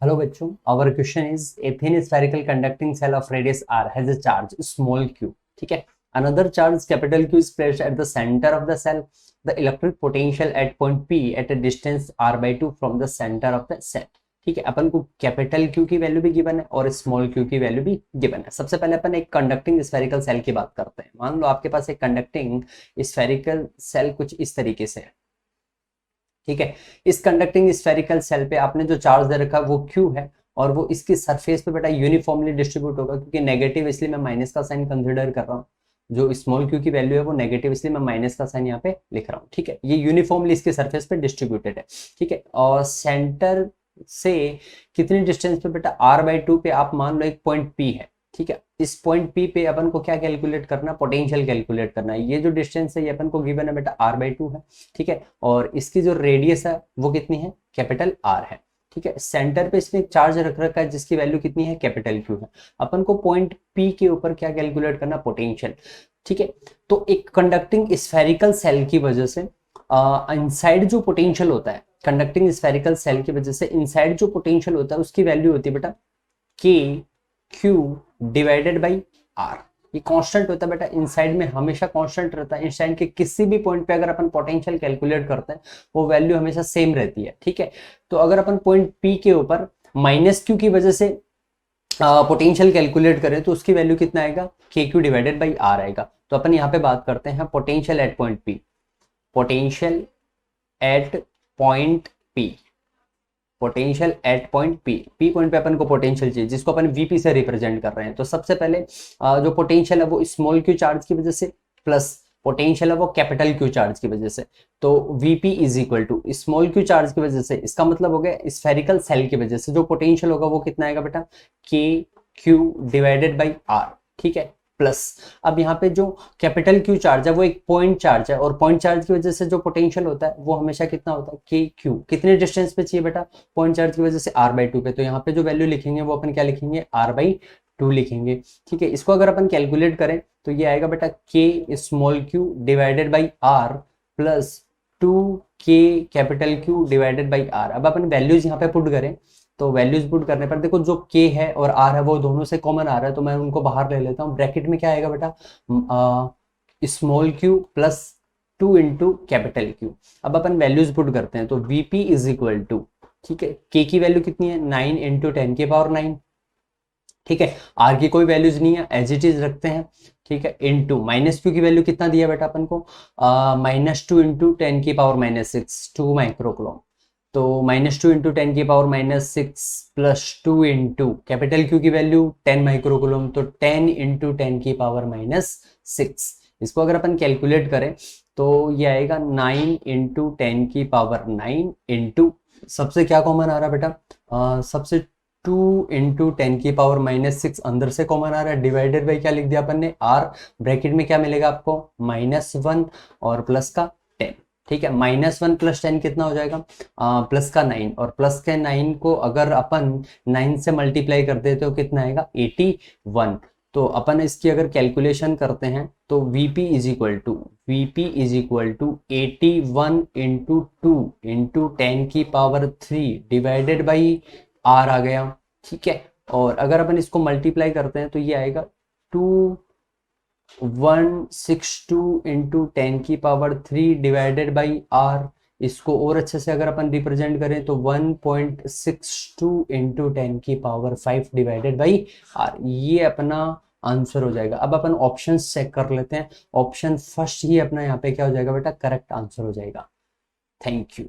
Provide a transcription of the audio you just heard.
Hello बच्चों, our question is a thin spherical conducting cell of radius r has a charge small q. ठीक है, another charge capital Q is placed at the center of the cell. The electric potential at point P at a distance r by 2 from the center of the cell. ठीक है, अपन को capital Q की value भी given है और small q की value भी given है। सबसे पहले अपन एक कंडक्टिंग स्फेरिकल सेल की बात करते हैं। मान लो आपके पास एक कंडक्टिंग स्फेरिकल सेल कुछ इस तरीके से है। ठीक है, इस कंडक्टिंग स्फेरिकल सेल पे आपने जो चार्ज दे रखा है वो Q है और वो इसकी सरफेस पे बेटा यूनिफॉर्मली डिस्ट्रीब्यूट होगा, क्योंकि नेगेटिव इसलिए मैं माइनस का साइन कंसिडर कर रहा हूँ। जो स्मॉल q की वैल्यू है वो नेगेटिव, इसलिए मैं माइनस का साइन यहाँ पे लिख रहा हूँ। ठीक है, ये यूनिफॉर्मली इसके सरफेस पे डिस्ट्रीब्यूटेड है। ठीक है, और सेंटर से कितनी डिस्टेंस पे बेटा r/2 पे आप मान लो एक पॉइंट P है। ठीक है, इस पॉइंट P पे अपन को क्या कैलकुलेट करना, पोटेंशियल कैलकुलेट करना है। ये जो डिस्टेंस है ये अपन को गिवन है बेटा r/2 है। ठीक है, और इसकी जो रेडियस है वो कितनी है, कैपिटल R है। ठीक है, सेंटर पे इसने चार्ज रख रखा है जिसकी वैल्यू कितनी है, कैपिटल Q है। अपन को पॉइंट P के ऊपर क्या कैलकुलेट करना, पोटेंशियल। ठीक है, तो एक कंडक्टिंग स्फेरिकल सेल की वजह से इनसाइड जो पोटेंशियल होता है, कंडक्टिंग स्फेरिकल सेल की वजह से इनसाइड जो पोटेंशियल होता है उसकी वैल्यू होती है बेटा K Q divided by R। ये कांस्टेंट होता है बेटा, इनसाइड में हमेशा कांस्टेंट रहता है। इनसाइड के किसी भी पॉइंट पे अगर अपन पोटेंशियल कैलकुलेट करते हैं वो वैल्यू हमेशा सेम रहती है। ठीक है, तो अगर अपन पॉइंट P के ऊपर माइनस Q की वजह से पोटेंशियल कैलकुलेट करें तो उसकी वैल्यू कितना आएगा, KQ डिवाइडेड बाई R आएगा। तो अपन यहाँ पे बात करते हैं potential at point P। Potential at point P, potential at point P point पे अपन को पोटेंशियल चाहिए जिसको अपन VP से रिप्रेजेंट कर रहे हैं। तो सबसे पहले जो पोटेंशियल है वो स्मॉल q चार्ज की वजह से प्लस पोटेंशियल है वो कैपिटल Q चार्ज की वजह से। तो VP is equal to small q charge की वजह से, इसका मतलब हो गया स्फेरिकल सेल की वजह से जो पोटेंशियल होगा वो कितना आएगा बेटा, KQ डिवाइडेड बाई R। ठीक है, प्लस अब यहाँ पे जो कैपिटल Q चार्ज है वो एक पॉइंट चार्ज है और पॉइंट चार्ज की वजह से जो पोटेंशियल होता है वो हमेशा कितना होता है, KQ। कितने डिस्टेंस पे चाहिए बेटा, पॉइंट चार्ज की वजह से r/2 पे। तो यहाँ पे जो वैल्यू लिखेंगे वो अपन क्या लिखेंगे, r/2 लिखेंगे। ठीक है, इसको अगर अपन कैलकुलेट करें तो ये आएगा बेटा K small q divided by R plus 2K capital Q divided by R। अब अपन वैल्यूज यहाँ पे पुट करें तो वैल्यूज पुट करने पर देखो जो K है और R है वो दोनों से कॉमन आ रहा है, तो मैं उनको बाहर ले लेता हूँ। ब्रैकेट में क्या आएगा बेटा, small q plus 2 into capital Q। अब अपन वैल्यूज पुट करते हैं तो VP इज इक्वल टू, ठीक है, K की वैल्यू कितनी है, 9 इंटू 10 की पावर 9। ठीक है, R की कोई वैल्यूज नहीं है, एज इट इज रखते हैं। ठीक है, इंटू माइनस Q की वैल्यू कितना दिया बेटा अपन को, -2 इंटू 10 की पावर -6, 2 माइक्रोकूलम। तो -2 इंटू 10 की power -6 plus 2 into capital Q की वैल्यू 10 माइक्रोकूलम, तो 10 इंटू 10 की पावर -6। इसको अगर अपन कैलकुलेट करें तो ये आएगा 9 इंटू 10 की पावर 9 इंटू, सबसे क्या कॉमन आ रहा है बेटा, सबसे 2 इंटू 10 की पावर -6 अंदर से कॉमन आ रहा है, डिवाइडेड बाई क्या लिख दिया अपन ने, R। ब्रैकेट में क्या मिलेगा आपको, -1 और प्लस का 10। ठीक है, -1 प्लस 10 कितना हो जाएगा, प्लस का 9, और प्लस के 9 को अगर अपन 9 से मल्टीप्लाई करते तो कितना आएगा, 81। तो अपन इसकी अगर कैलकुलेशन करते हैं तो VP is equal to 81 into 2 into 10 की पावर 3 डिवाइडेड बाई R आ गया। ठीक है, और अगर अपन इसको मल्टीप्लाई करते हैं तो ये आएगा 2162 इंटू 10 की पावर 3 डिवाइडेड बाई R। इसको और अच्छे से अगर अपन रिप्रेजेंट करें तो 1.62 इंटू 10 की पावर 5 डिवाइडेड बाई R। ये अपना आंसर हो जाएगा। अब अपन ऑप्शन चेक कर लेते हैं। ऑप्शन फर्स्ट ही अपना यहाँ पे क्या हो जाएगा बेटा, करेक्ट आंसर हो जाएगा। Thank you.